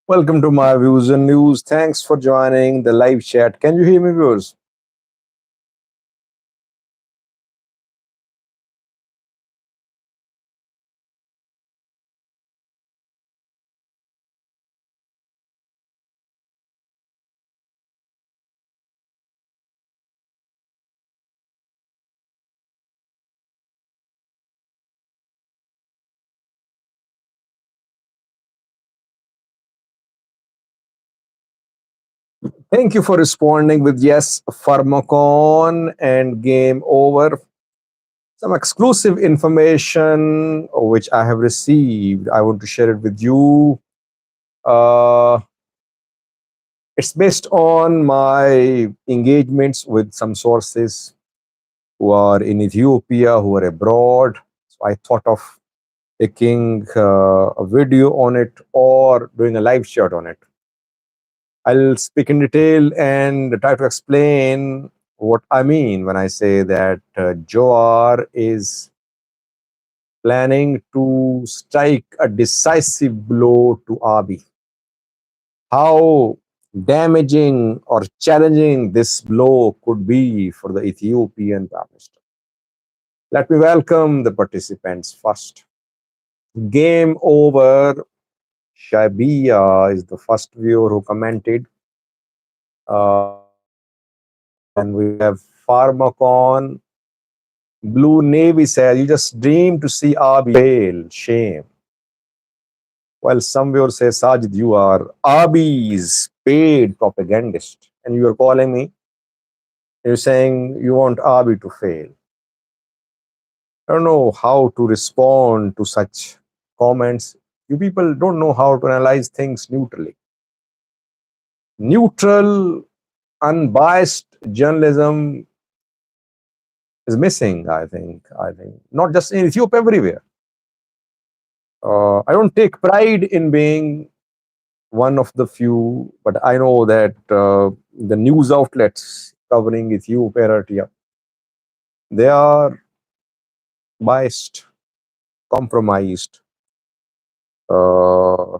Welcome to my views and news. Thanks for joining the live chat. Can you hear me, viewers? Thank you for responding with yes, Pharmacon and game over. Some exclusive information which I have received. I want to share it with you. Uh, it's based on my engagements with some sources who are in Ethiopia, who are abroad. So I thought of taking a video on it or doing a live chat on it. I'll speak in detail and try to explain what I mean when I say that Jawar is planning to strike a decisive blow to Abiy. How damaging or challenging this blow could be for the Ethiopian Prime Minister. Let me welcome the participants first. Game over. Shabia is the first viewer who commented. Uh, and we have Pharmacon. Blue Navy says, you just dream to see Abiy fail. Shame. Well, some viewers say, Sajid, you are Abiy's paid propagandist. And you are calling me. You're saying you want Abiy to fail. I don't know how to respond to such comments. You people don't know how to analyze things neutrally. Neutral, unbiased journalism is missing, I think. Not just in Ethiopia, everywhere. I don't take pride in being one of the few, but I know that the news outlets covering Ethiopia, Eritrea, they are biased, compromised. Uh,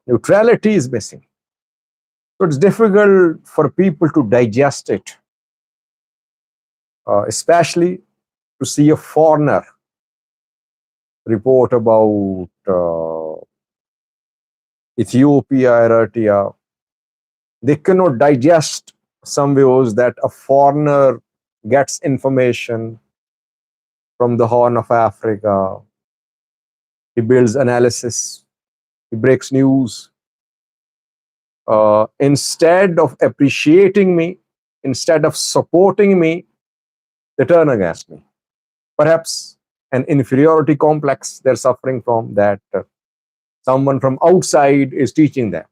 Neutrality is missing. So it's difficult for people to digest it, especially to see a foreigner report about Ethiopia, Eritrea. They cannot digest some views that a foreigner gets information from the Horn of Africa. He builds analysis. He breaks news. Instead of appreciating me, instead of supporting me, they turn against me. Perhaps an inferiority complex they're suffering from that someone from outside is teaching them.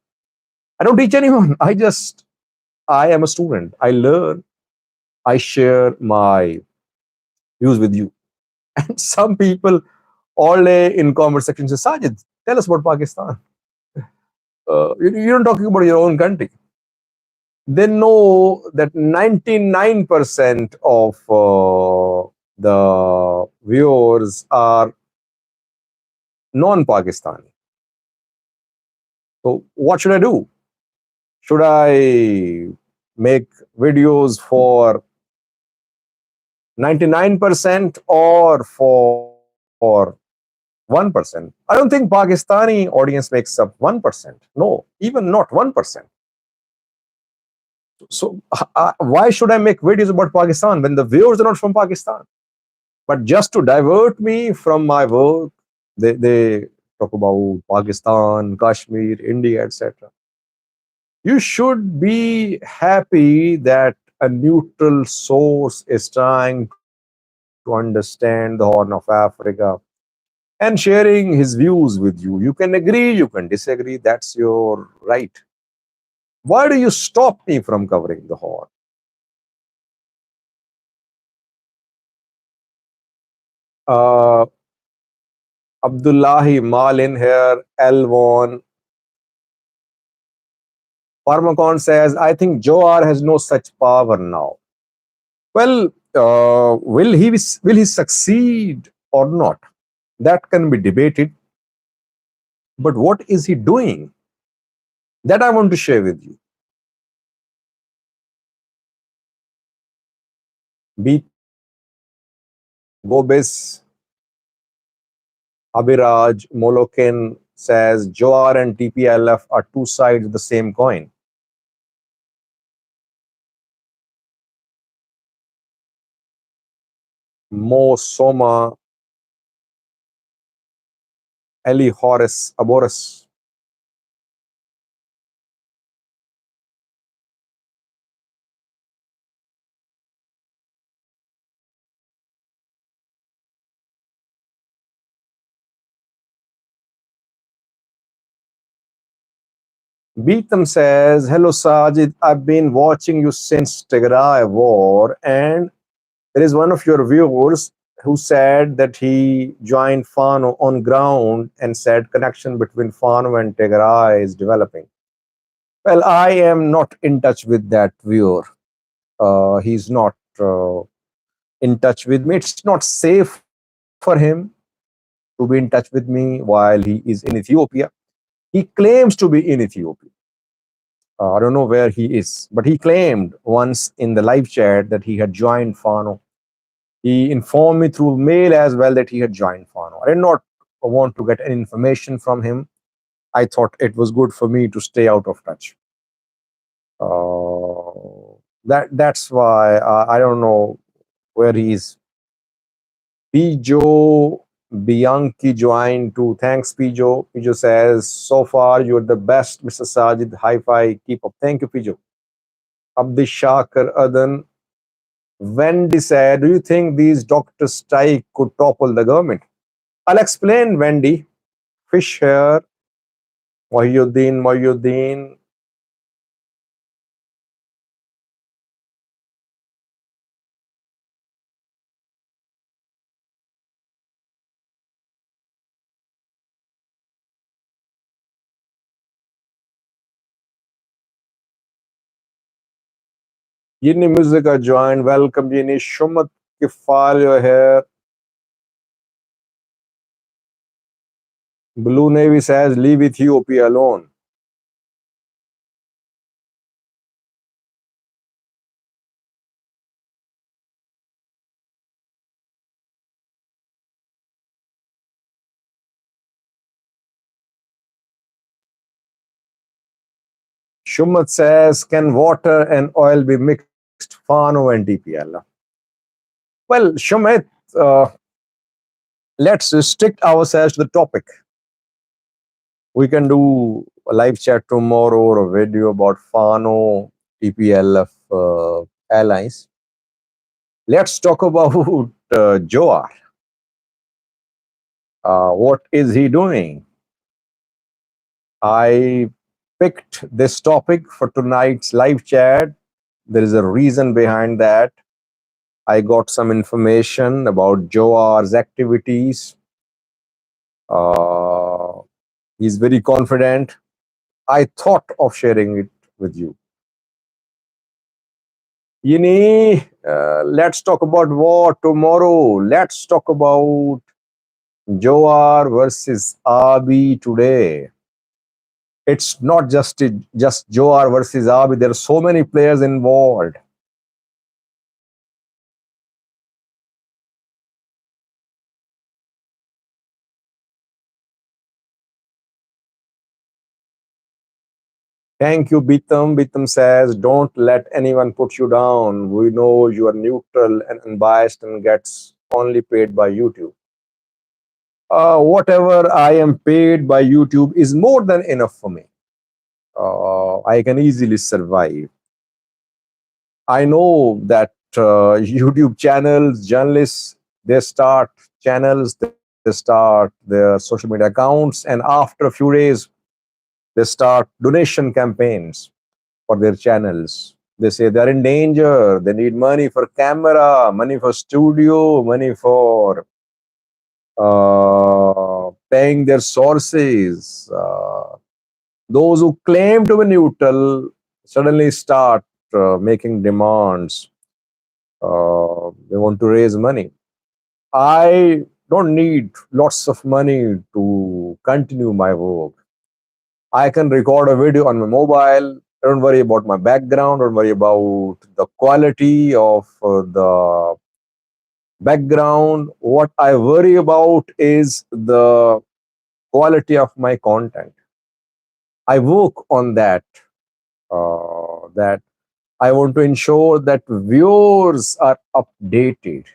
I don't teach anyone. I am a student. I learn. I share my views with you. And some people all day in comment section say, Sajid, tell us about Pakistan. You're not talking about your own country. They know that 99% of the viewers are non-Pakistani. So what should I do? Should I make videos for 99% or for 1%? I don't think Pakistani audience makes up 1%. No, even not 1%. So why should I make videos about Pakistan when the viewers are not from Pakistan? But just to divert me from my work, they talk about Pakistan, Kashmir, India, etc. You should be happy that a neutral source is trying to understand the Horn of Africa and sharing his views with you. You can agree, you can disagree, that's your right. Why do you stop me from covering the Horn? Uh, Abdullahi Malin here, Elvon. Pharmacon says, I think Jawar has no such power now. Well, will he succeed or not? That can be debated. But what is he doing? That I want to share with you. Beatam, Gobis, Abiraj, Molokin says Jawar and TPLF are two sides of the same coin. Mo Soma, Eli Horace Aboris. Beatam says, hello Sajid, I've been watching you since Tigray war, and there is one of your viewers who said that he joined Fano on ground and said connection between Fano and Tigray is developing. Well, I am not in touch with that viewer. He's not in touch with me. It's not safe for him to be in touch with me while he is in Ethiopia. He claims to be in Ethiopia. I don't know where he is, but he claimed once in the live chat that he had joined Fano. He informed me through mail as well that he had joined Fano. I did not want to get any information from him. I thought it was good for me to stay out of touch. That's why I don't know where he is. Pijo Bianchi joined too. Thanks, Pijo. Pijo says, so far you're the best, Mr. Sajid. High five. Keep up. Thank you, Pijo. Abdi Shakar Adan. Wendy said, do you think these doctor strike could topple the government? I'll explain, Wendy. Fish here. Mohyuddin. Yini Musica joined. Welcome, Yini. Shumat Kifal, you're here. Blue Navy says, leave Ethiopia alone. Shumat says, can water and oil be mixed? Fano and DPL. Well, Shumat, uh, let's restrict ourselves to the topic. We can do a live chat tomorrow or a video about Fano, TPLF allies. Let's talk about Jawar. What is he doing? I picked this topic for tonight's live chat. There is a reason behind that. I got some information about Jawar's activities. Uh, he's very confident. I thought of sharing it with you. Yini, let's talk about war tomorrow. Let's talk about Jawar versus Abiy today. It's not just Jawar versus Abiy. There are so many players involved. Thank you, Bitam. Bitam says, don't let anyone put you down. We know you are neutral and unbiased and gets only paid by YouTube. Whatever I am paid by YouTube is more than enough for me. I can easily survive. I know that YouTube channels, journalists, they start channels, they start their social media accounts, and after a few days, they start donation campaigns for their channels. They say they're in danger, they need money for camera, money for studio, money for paying their sources. Those who claim to be neutral suddenly start making demands. They want to raise money. I don't need lots of money to continue my work. I can record a video on my mobile. Don't worry about my background. Don't worry about the quality of the background. What I worry about is the quality of my content. I work on that. That I want to ensure that viewers are updated.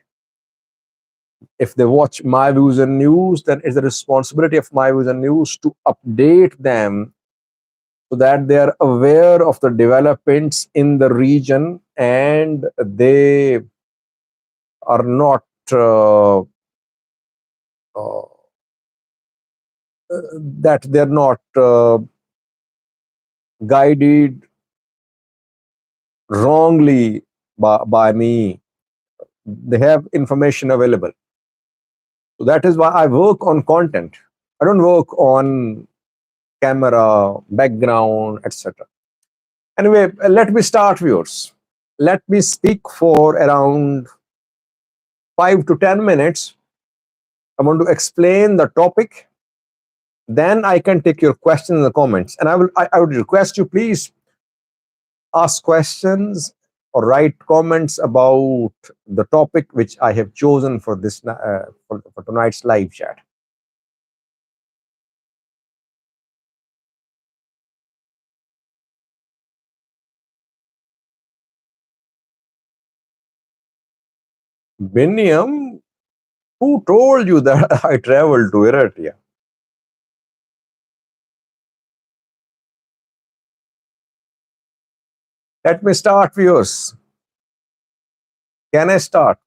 If they watch my views and news, then it's the responsibility of my views and news to update them so that they are aware of the developments in the region and they are not uh, that they're not guided wrongly by me. They have information available. So that is why I work on content. I don't work on camera, background, etc. Anyway, let me start, viewers. Let me speak for around 5 to 10 minutes. I want to explain the topic. Then I can take your questions in the comments. And I would request you please ask questions or write comments about the topic which I have chosen for this for tonight's live chat. Biniam, who told you that I traveled to Eritrea? Let me start, viewers. Can I start?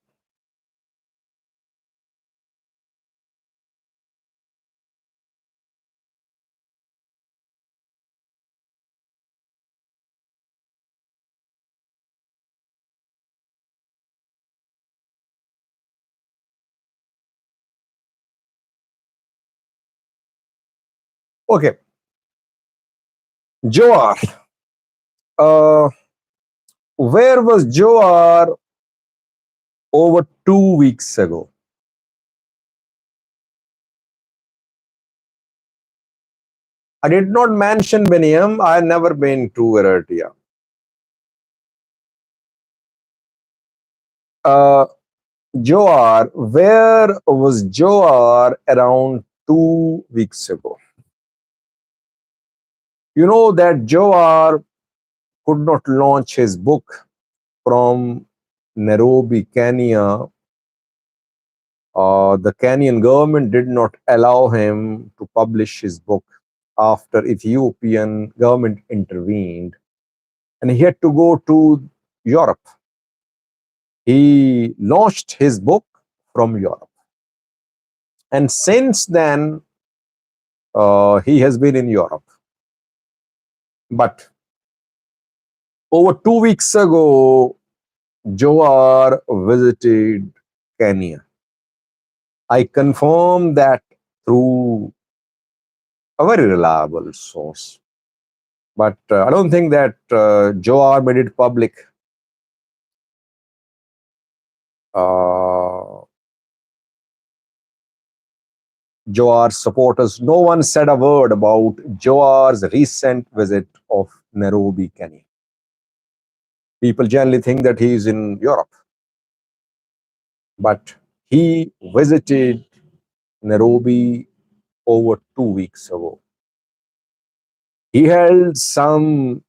Okay. Jawar. Uh, where was Jawar over 2 weeks ago? I did not mention Biniam. I have never been to Eritrea. Uh, Jawar, where was Jawar around 2 weeks ago? You know that Jawar could not launch his book from Nairobi, Kenya. The Kenyan government did not allow him to publish his book after Ethiopian government intervened, and he had to go to Europe. He launched his book from Europe, and since then he has been in Europe. But over 2 weeks ago, Jawar visited Kenya. I confirm that through a very reliable source. But I don't think that Jawar made it public. Uh, Jawar's supporters, no one said a word about Jawar's recent visit of Nairobi, Kenya. People generally think that he is in Europe, but he visited Nairobi over 2 weeks ago. He held some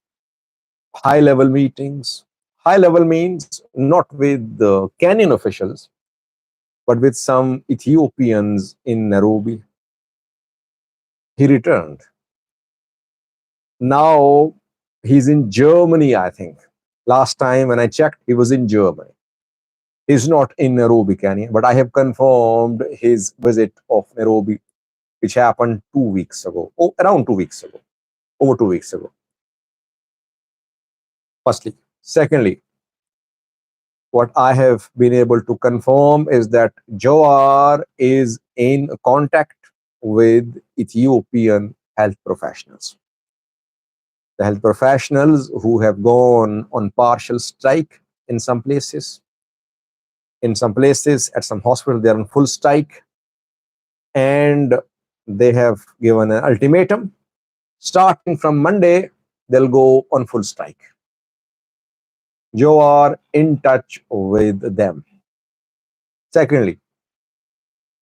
high level meetings. High level means not with the Kenyan officials, but with some Ethiopians in Nairobi. He returned. Now he's in Germany, I think. Last time when I checked, he was in Germany. He's not in Nairobi, Kenya, but I have confirmed his visit of Nairobi, which happened 2 weeks ago, around 2 weeks ago, over 2 weeks ago. Firstly. Secondly, What I have been able to confirm is that Jawar is in contact with Ethiopian health professionals. The health professionals who have gone on partial strike in some places. In some places, at some hospitals, they are on full strike, and they have given an ultimatum. Starting from Monday, they'll go on full strike. You are in touch with them. Secondly,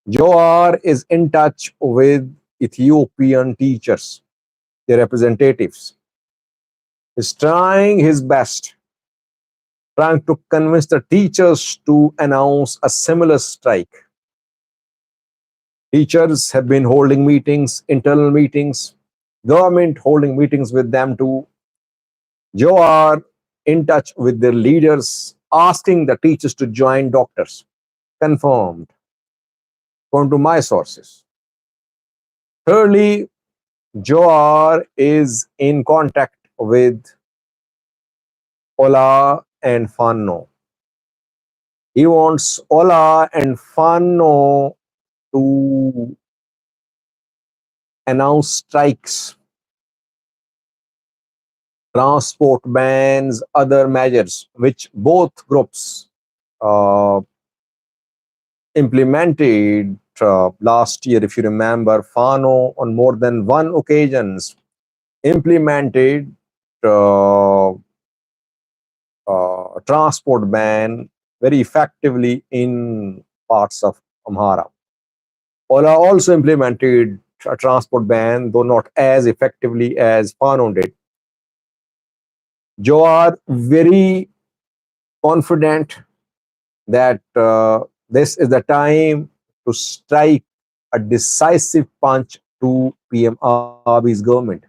Jawar is in touch with Ethiopian teachers, their representatives. He's trying his best, trying to convince the teachers to announce a similar strike. Teachers have been holding meetings, internal meetings, government holding meetings with them too. Jawar in touch with their leaders, asking the teachers to join doctors. Confirmed, according to my sources. Thirdly, Jawar is in contact with Ola and Fano. He wants Ola and Fano to announce strikes, transport bans, other measures, which both groups uh, implemented last year. If you remember, Fano on more than one occasions implemented uh, transport ban very effectively in parts of Amhara. Ola also implemented a transport ban, though not as effectively as Fano did. Jawar very confident that this is the time to strike a decisive punch to PM Abiy's government.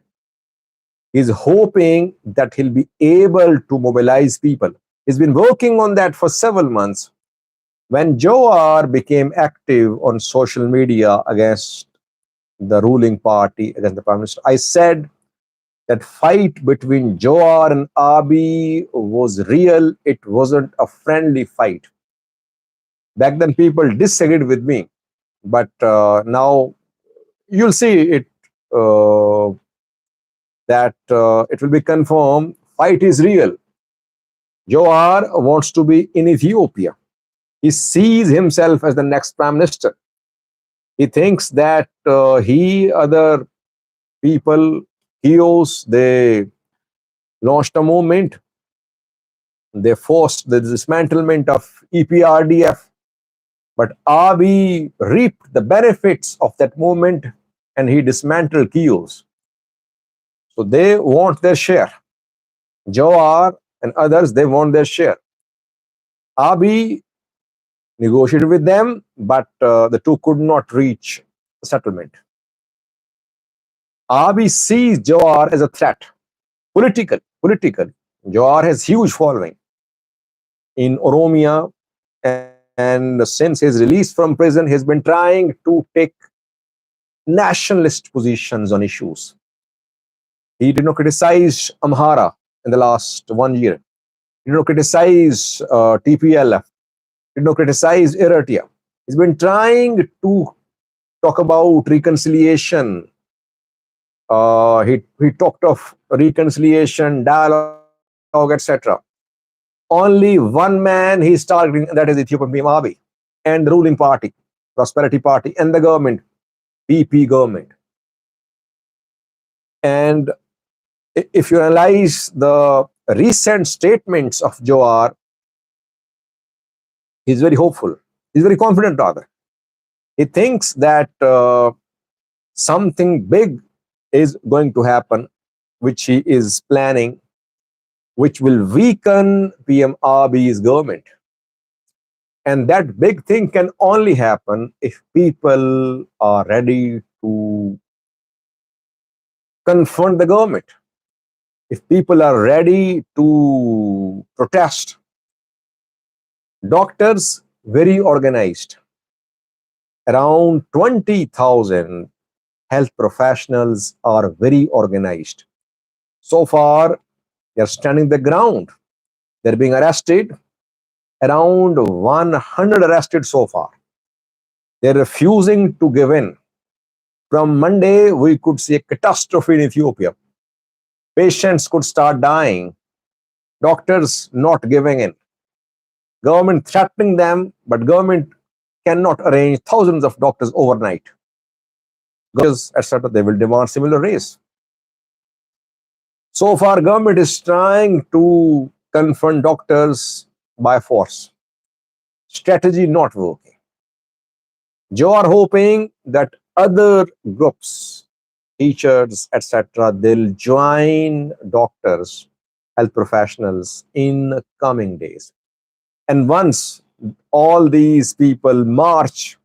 He's hoping that he'll be able to mobilize people. He's been working on that for several months. When Jawar became active on social media against the ruling party, against the prime minister, I said that fight between Jawar and Abiy was real. It wasn't a friendly fight. Back then, people disagreed with me, but now you'll see it that it will be confirmed. Fight is real. Jawar wants to be in Ethiopia. He sees himself as the next prime minister. He thinks that other people, heroes, they launched a movement. They forced the dismantlement of EPRDF. But Abiy reaped the benefits of that movement and he dismantled kiosks. So they want their share. Jawar and others, they want their share. Abiy negotiated with them, but the two could not reach a settlement. Abiy sees Jawar as a threat. Political. Jawar has huge following in Oromia, and since his release from prison, he's been trying to take nationalist positions on issues. He did not criticize Amhara in the last 1 year. He did not criticize TPLF. He did not criticize Eritrea. He's been trying to talk about reconciliation. He talked of reconciliation, dialogue, etc. Only one man he's targeting, and that is Ethiopian PM Abiy and the ruling party, Prosperity Party, and the government, PP government. And if you analyze the recent statements of Jawar, he's very hopeful. He's very confident, rather. He thinks that something big is going to happen, which he is planning, which will weaken PM Abiy's government. And that big thing can only happen if people are ready to confront the government. If people are ready to protest. Doctors, very organized. Around 20,000 health professionals are very organized. So far, they're standing the ground. They're being arrested, Around 100 arrested so far. They're refusing to give in. From Monday, we could see a catastrophe in Ethiopia. Patients could start dying, doctors not giving in, government threatening them, but government cannot arrange thousands of doctors overnight. Etc. They will demand similar raise. So far, government is trying to confront doctors by force. Strategy not working. Jawar hoping that other groups, teachers, etc., they'll join doctors, health professionals in coming days. And once all these people march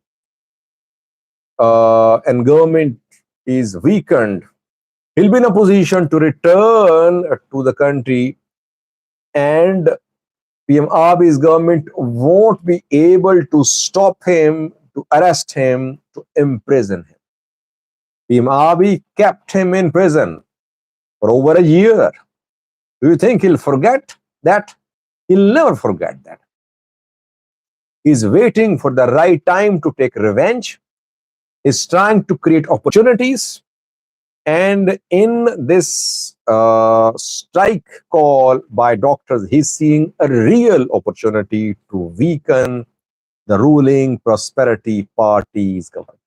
and government is weakened, he'll be in a position to return to the country, and PM Abiy's government won't be able to stop him, to arrest him, to imprison him. PM Abiy kept him in prison for over a year. Do you think he'll forget that? He'll never forget that. He's waiting for the right time to take revenge. He's trying to create opportunities. And in this strike call by doctors, he's seeing a real opportunity to weaken the ruling Prosperity Party's government.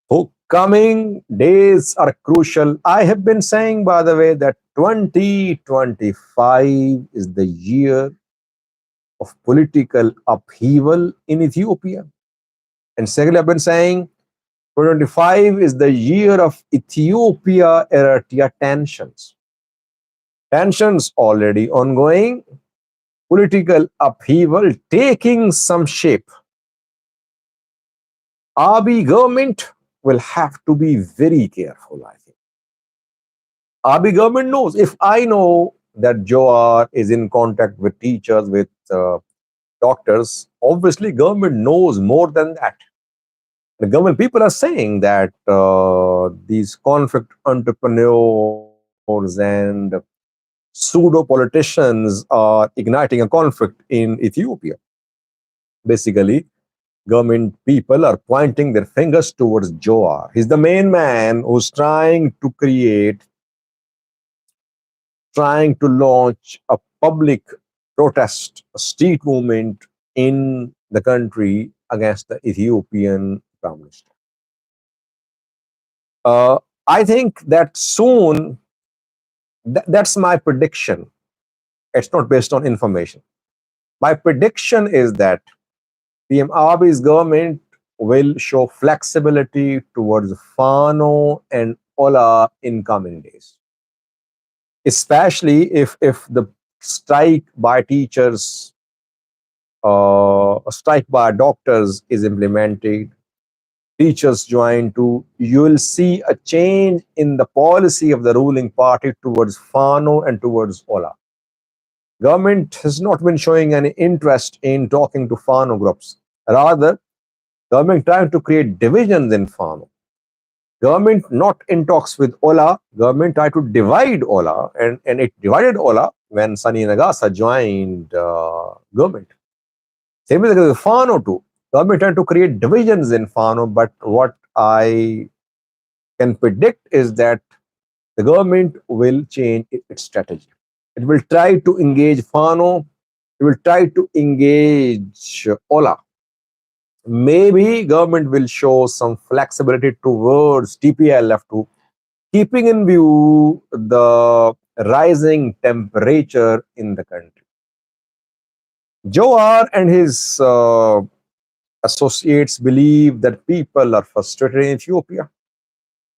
So coming days are crucial. I have been saying, by the way, that 2025 is the year of political upheaval in Ethiopia. And secondly, I've been saying 2025 is the year of Ethiopia Eritrea tensions. Tensions already ongoing, political upheaval taking some shape. Abiy government will have to be very careful, I think. Abiy government knows. If I know that Jawar is in contact with teachers, with doctors, obviously government knows more than that. The government people are saying that these conflict entrepreneurs and pseudo politicians are igniting a conflict in Ethiopia. Basically, government people are pointing their fingers towards Jawar. He's the main man who's trying to launch a public protest, a street movement in the country against the Ethiopian prime minister. I think that soon, that's my prediction. It's not based on information. My prediction is that PM Abiy's government will show flexibility towards Fano and Ola in coming days, especially if the strike by teachers, a strike by doctors is implemented, teachers join too, you will see a change in the policy of the ruling party towards Fano and towards Ola. Government has not been showing any interest in talking to Fano groups. Rather, government trying to create divisions in Fano. Government not in talks with Ola. Government tried to divide Ola, and it divided Ola when Sani Nagasa joined government. Same with Fano too. Government trying to create divisions in Fano, but what I can predict is that the government will change its strategy. It will try to engage Fano. It will try to engage Ola. Maybe government will show some flexibility towards TPLF too, keeping in view the rising temperature in the country. Jawar and his associates believe that people are frustrated in Ethiopia.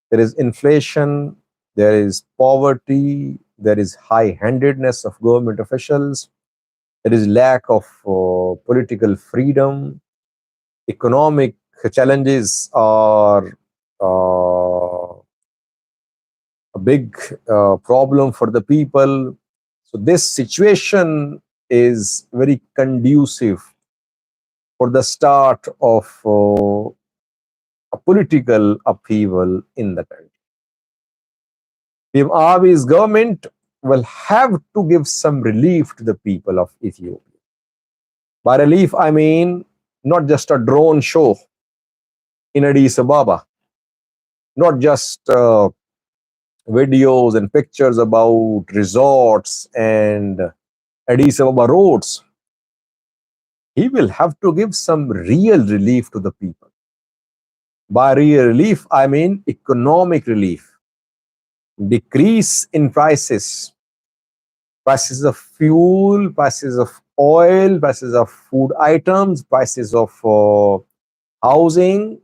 There is inflation, there is poverty, there is high-handedness of government officials, there is lack of political freedom, economic challenges are a big problem for the people. So this situation is very conducive for the start of a political upheaval in the country. PM Abiy's government will have to give some relief to the people of Ethiopia. By relief, I mean not just a drone show in Addis Ababa, not just videos and pictures about resorts and Addis Ababa roads. He will have to give some real relief to the people. By real relief, I mean economic relief, decrease in prices, prices of fuel, prices of oil, prices of food items, prices of housing,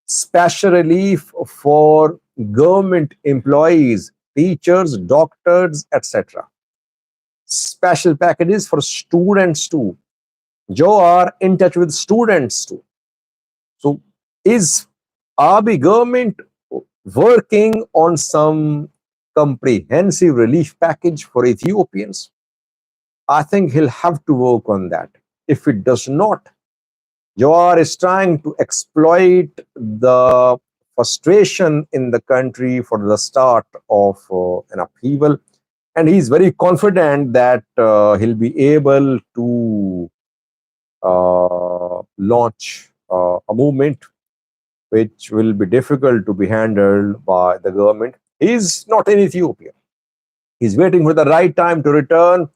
special relief for government employees, teachers, doctors, etc. Special packages for students too. Joe are in touch with students too. So is Abiy government working on some comprehensive relief package for Ethiopians? I think he'll have to work on that. If it does not, Jawar is trying to exploit the frustration in the country for the start of an upheaval. And he's very confident that he'll be able to launch a movement which will be difficult to be handled by the government. He's not in Ethiopia. He's waiting for the right time to return,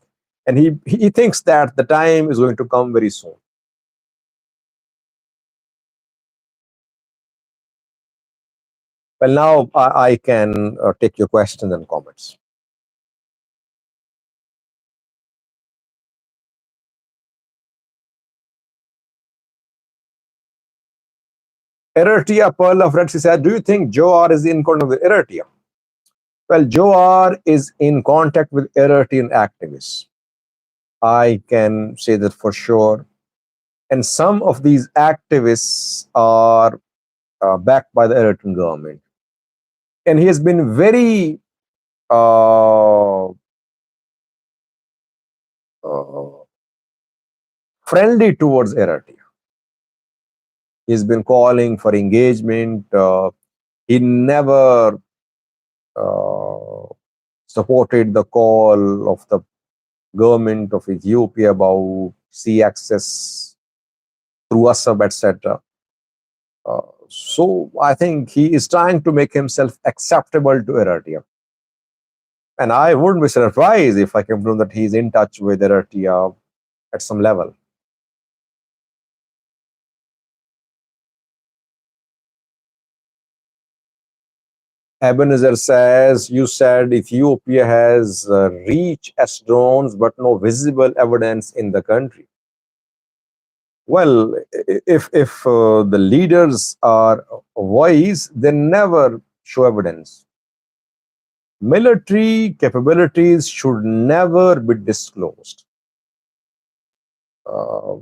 and he thinks that the time is going to come very soon. Well, now I can take your questions and comments. Eritrea, Pearl of Red Sea said, do you think Joar is in contact with Eritrea? Well, Joar is in contact with Eritrean activists. I can say that for sure. And some of these activists are backed by the Eritrean government. And he has been very uh, uh, friendly towards Eritrea. He's been calling for engagement. He never uh, supported the call of the government of Ethiopia about sea access through Assab, etc. So I think he is trying to make himself acceptable to Eritrea. And I wouldn't be surprised if I can prove that he's in touch with Eritrea at some level. Ebenezer says, you said Ethiopia has reach as drones, but no visible evidence in the country. Well, if the leaders are wise, they never show evidence. Military capabilities should never be disclosed. Uh,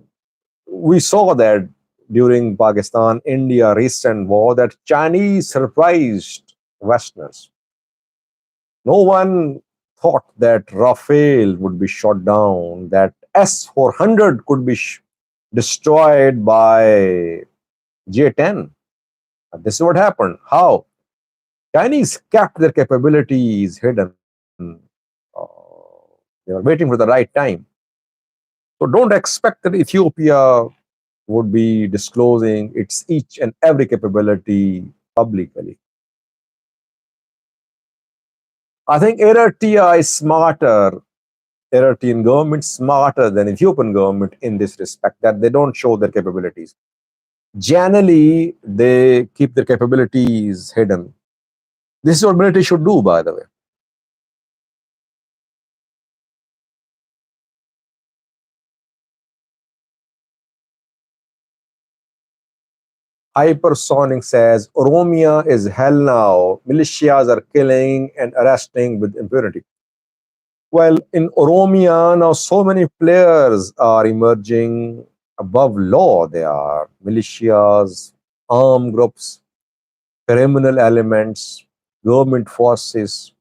we saw that during Pakistan India recent war that Chinese surprised Westerners. No one thought that Rafale would be shot down, that S-400 could be destroyed by J-10. This is what happened. How? Chinese kept their capabilities hidden. They were waiting for the right time. So don't expect that Ethiopia would be disclosing its each and every capability publicly. I think Eritrea is smarter, Eritrean government smarter than Ethiopian government in this respect, that they don't show their capabilities. Generally, they keep their capabilities hidden. This is what military should do, by the way. Hypersonic says, Oromia is hell now. Militias are killing and arresting with impunity. Well, in Oromia, now so many players are emerging above law. They are militias, armed groups, criminal elements, government forces.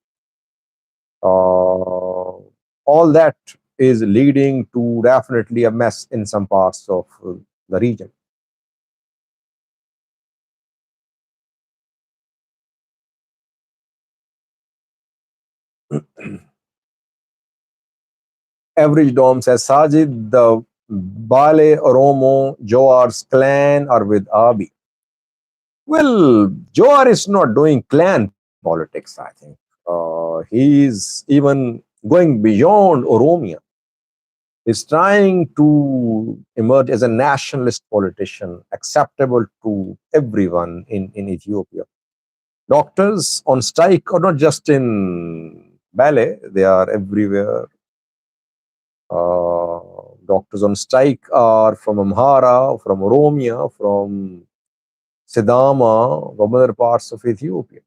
All that is leading to definitely a mess in some parts of the region. Average Dom says, Sajid, the Bale, Oromo, Jawar's clan are with Abiy. Well, Jawar is not doing clan politics, I think. He's even going beyond Oromia. He's trying to emerge as a nationalist politician, acceptable to everyone in Ethiopia. Doctors on strike are not just in Bale, they are everywhere. Doctors on strike are from Amhara, from Oromia, from Sidama, from other parts of Ethiopia.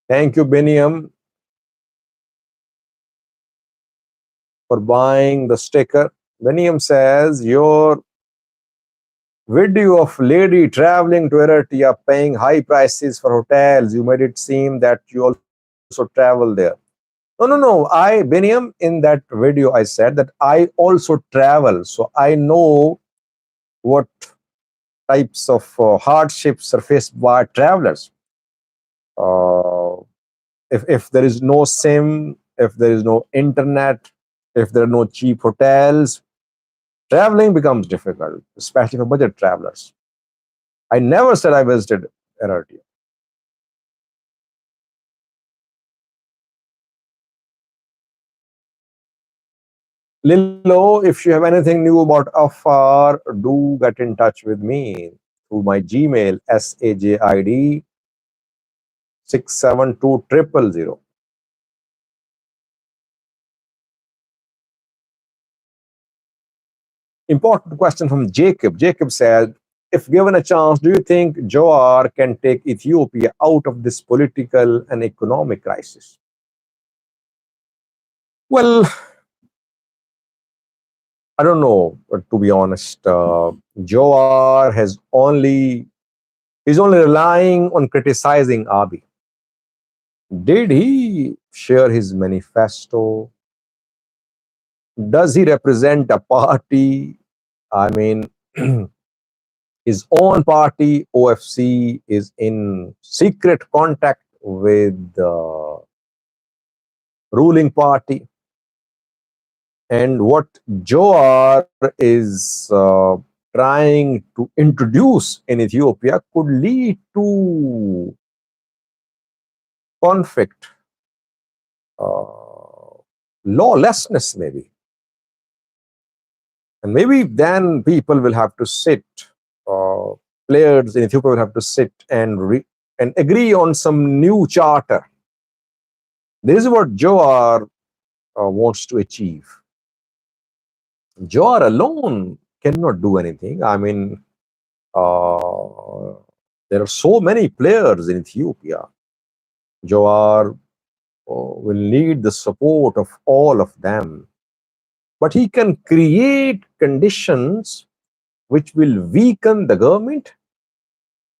Thank you, Beniam, for buying the sticker. Beniam says, your video of lady traveling to Eritrea paying high prices for hotels, you made it seem that you also travel there. No. Beniam, in that video, I said that I also travel. So I know what types of hardships are faced by travelers. Uh, if there is no SIM, if there is no internet, if there are no cheap hotels, traveling becomes difficult, especially for budget travelers. I never said I visited Eritrea. Lilo, if you have anything new about Afar, do get in touch with me through my Gmail, SAJID 672 000. Important question from Jacob. Jacob said, if given a chance, do you think Jawar can take Ethiopia out of this political and economic crisis? Well, I don't know, to be honest. Jawar he's only relying on criticizing Abiy. Did he share his manifesto? Does he represent a party? I mean, his own party, OFC, is in secret contact with the ruling party. And what Jawar is trying to introduce in Ethiopia could lead to conflict, lawlessness, maybe. And maybe then people will have to sit, uh, players in Ethiopia will have to sit and agree on some new charter. This is what Jawar wants to achieve. Jawar alone cannot do anything. I mean, uh, there are so many players in Ethiopia. Jawar will need the support of all of them. But he can create conditions which will weaken the government,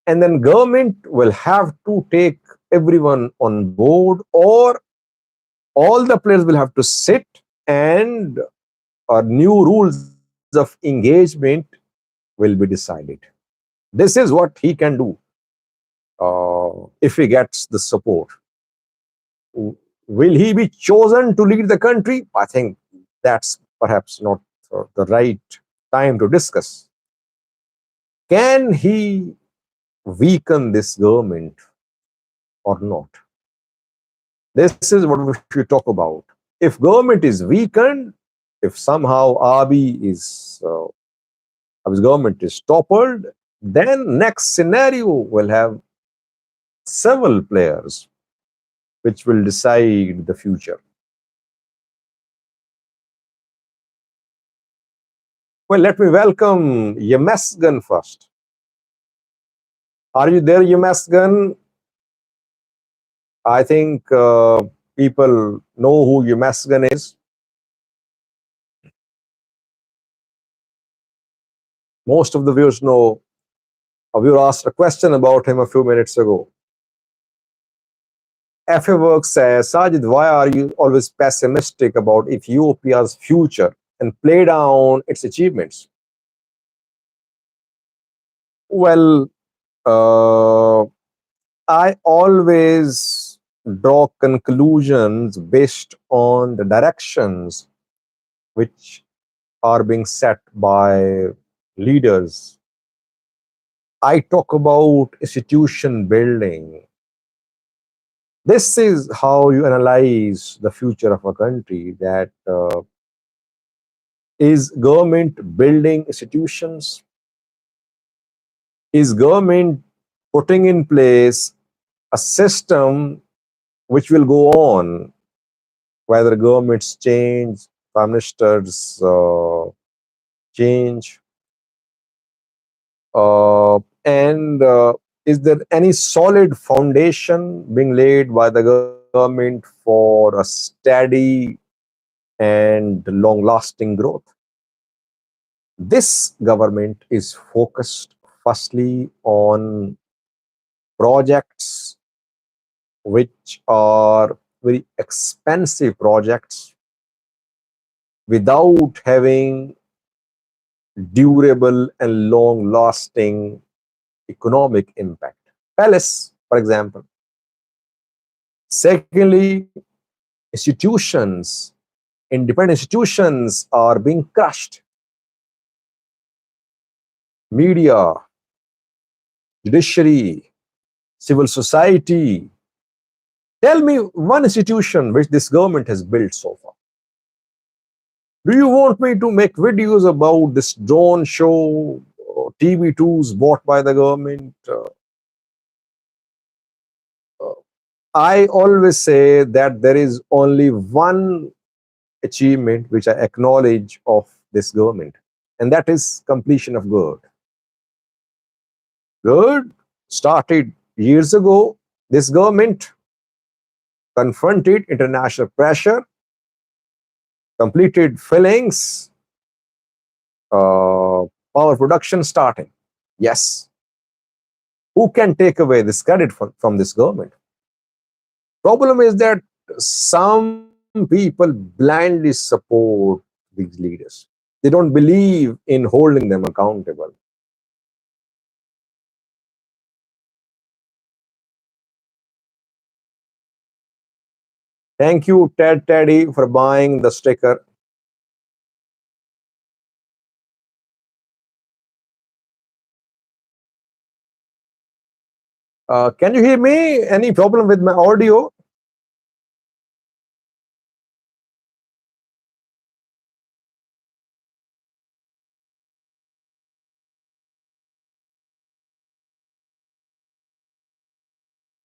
and then government will have to take everyone on board, or all the players will have to sit and new rules of engagement will be decided. This is what he can do if he gets the support. Will he be chosen to lead the country? I think that's perhaps not the right time to discuss. Can he weaken this government or not? This is what we should talk about. If government is weakened, if somehow Abiy's government is toppled, then next scenario will have several players which will decide the future. Well, let me welcome Yemesgan first. Are you there, Yemesgan? I think people know who Yemesgan is. Most of the viewers know. A viewer asked a question about him a few minutes ago. FA Work says, Sajid, why are you always pessimistic about Ethiopia's future and play down its achievements? Well, Uh, I always draw conclusions based on the directions which are being set by leaders. I talk about institution building. This is how you analyze the future of a country. That is government building institutions? Is government putting in place a system which will go on, whether governments change, prime ministers change, and is there any solid foundation being laid by the government for a steady and long lasting growth? This government is focused firstly on projects which are very expensive projects without having durable and long lasting economic impact. Palace, for example. Secondly, institutions, independent institutions are being crushed. Media, judiciary, civil society. Tell me one institution which this government has built so far. Do you want me to make videos about this drone show, TV2s bought by the government? Uh, I always say that there is only one achievement which I acknowledge of this government, and that is completion of GERD. GERD started years ago. This government confronted international pressure, completed fillings, power production starting. Yes, who can take away this credit from this government? Problem is that some people blindly support these leaders. They don't believe in holding them accountable. Thank you, Ted Teddy, for buying the sticker. Can you hear me? Any problem with my audio?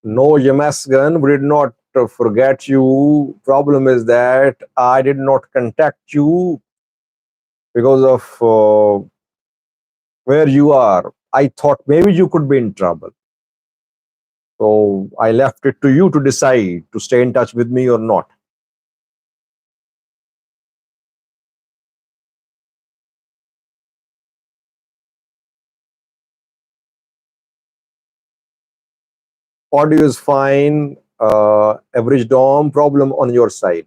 No, Yamasgan, we did not forget you. Problem is that I did not contact you because of where you are. I thought maybe you could be in trouble. So I left it to you to decide to stay in touch with me or not. Audio is fine. Average DOM problem on your side.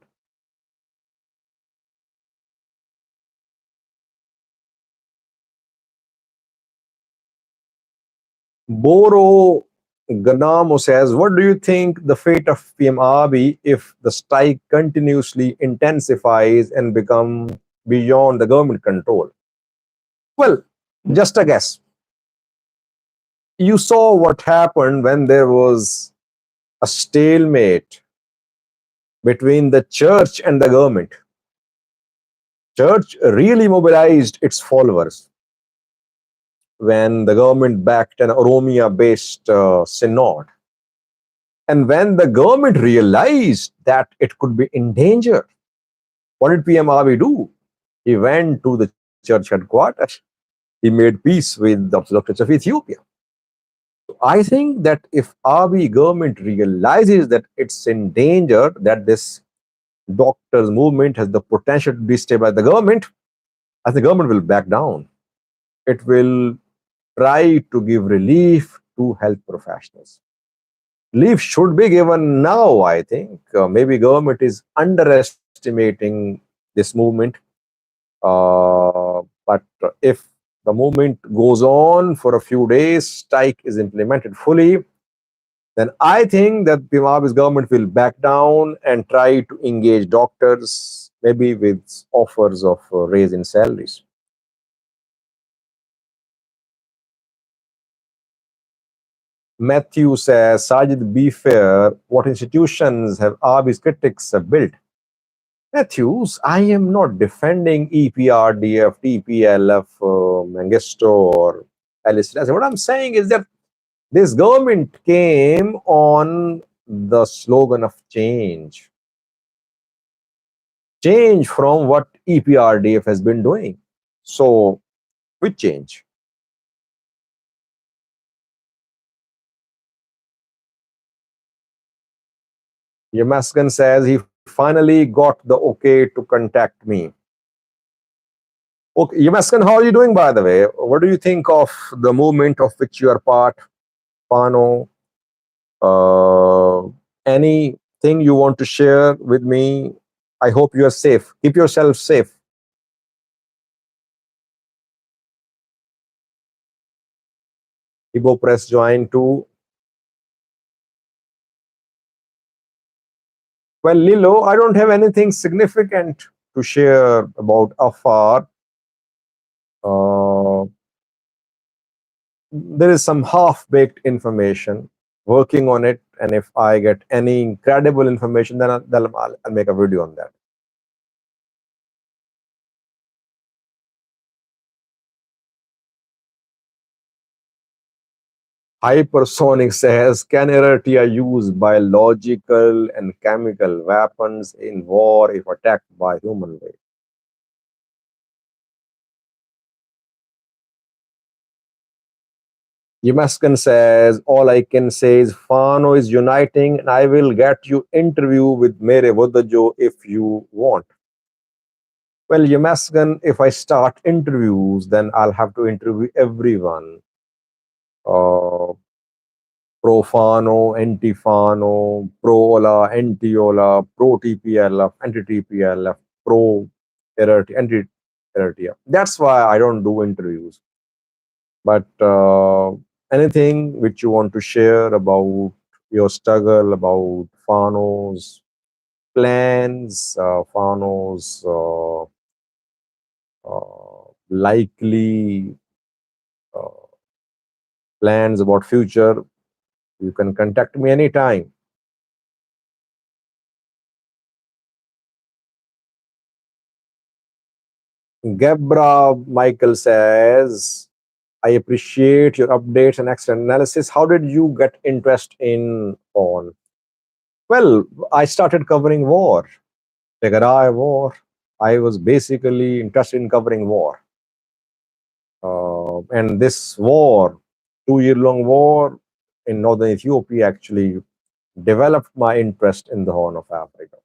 Boro Ganamo says, what do you think the fate of PM Abiy if the strike continuously intensifies and become beyond the government control? Well, just a guess. You saw what happened when there was a stalemate between the church and the government. Church really mobilized its followers when the government backed an Oromia based synod. And when the government realized that it could be in danger, what did PM Abiy do? He went to the church headquarters. He made peace with the Orthodox of Ethiopia. I think that if Abiy government realizes that it's in danger, that this doctors movement has the potential to destabilize the government, I think the government will back down. It will try to give relief to health professionals. Relief should be given now, I think. Maybe government is underestimating this movement. But if the movement goes on for a few days, strike is implemented fully, then I think that Zimbabwe's government will back down and try to engage doctors, maybe with offers of raise in salaries. Matthew says, Sajid, be fair. What institutions have Abiy's critics built? Matthews, I am not defending EPRDF, TPLF, Mengistu, or Alice. What I'm saying is that this government came on the slogan of change. Change from what EPRDF has been doing. So, which change? Yamaskan says he finally got the okay to contact me. Okay, Yamaskan, how are you doing, by the way? What do you think of the movement of which you are part, Pano? Anything you want to share with me? I hope you are safe. Keep yourself safe. Ibo press join too. Well, Lilo, I don't have anything significant to share about Afar. Uh, there is some half-baked information. Working on it, and if I get any credible information, then I'll make a video on that. Hypersonic says, can inertia use biological and chemical weapons in war if attacked by human race? Yamaskan says, all I can say is Fano is uniting and I will get you interview with Mere Vodajo if you want. Well, Yamaskan, if I start interviews, then I'll have to interview everyone. Uh, Pro Fano, anti Fano, pro Ola, anti Ola, pro TPLF, anti TPLF, pro Error, anti Error. That's why I don't do interviews. But anything which you want to share about your struggle, about Fano's plans, Fano's likely uh, plans about future, you can contact me anytime. Gebra Michael says, I appreciate your updates and excellent analysis. How did you get interest in on? Well, I started covering war, Tegarai war. I was basically interested in covering war. And this war, 2 year long war in northern Ethiopia, actually developed my interest in the Horn of Africa.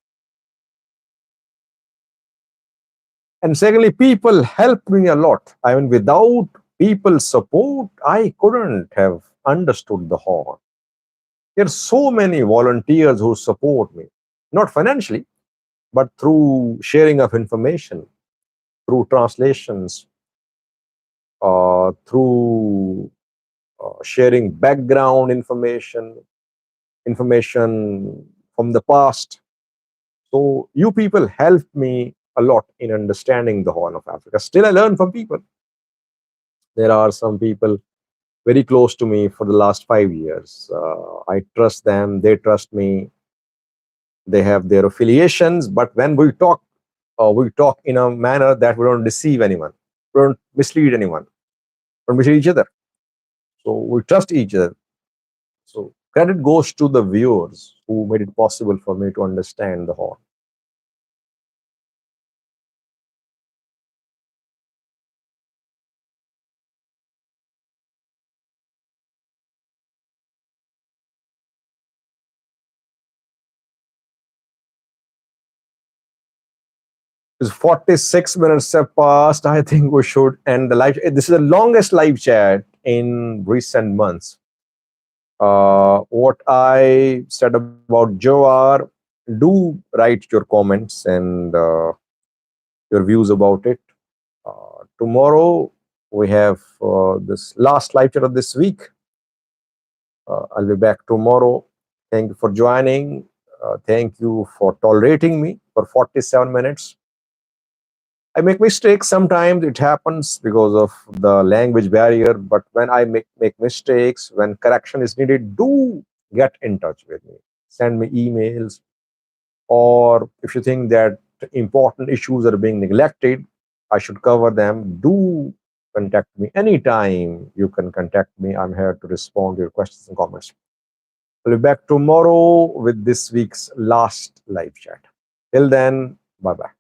And secondly, people helped me a lot. I mean, without people's support, I couldn't have understood the Horn. There are so many volunteers who support me, not financially, but through sharing of information, through translations, through sharing background information, information from the past. So you people helped me a lot in understanding the Horn of Africa. Still, I learn from people. There are some people very close to me for the last 5 years. I trust them, they trust me. They have their affiliations, but when we talk in a manner that we don't deceive anyone, we don't mislead anyone, we don't mislead each other. So we trust each other. So credit goes to the viewers who made it possible for me to understand the Horn. It's 46 minutes have passed. I think we should end the live. This is the longest live chat in recent months. What I said about Jawar, do write your comments and your views about it. Tomorrow we have this last live chat of this week. I'll be back tomorrow. Thank you for joining. Thank you for tolerating me for 47 minutes. I make mistakes sometimes. It happens because of the language barrier. But when I make mistakes, when correction is needed, do get in touch with me. Send me emails, or if you think that important issues are being neglected, I should cover them. Do contact me anytime. You can contact me. I'm here to respond to your questions and comments. I'll be back tomorrow with this week's last live chat. Till then, bye bye.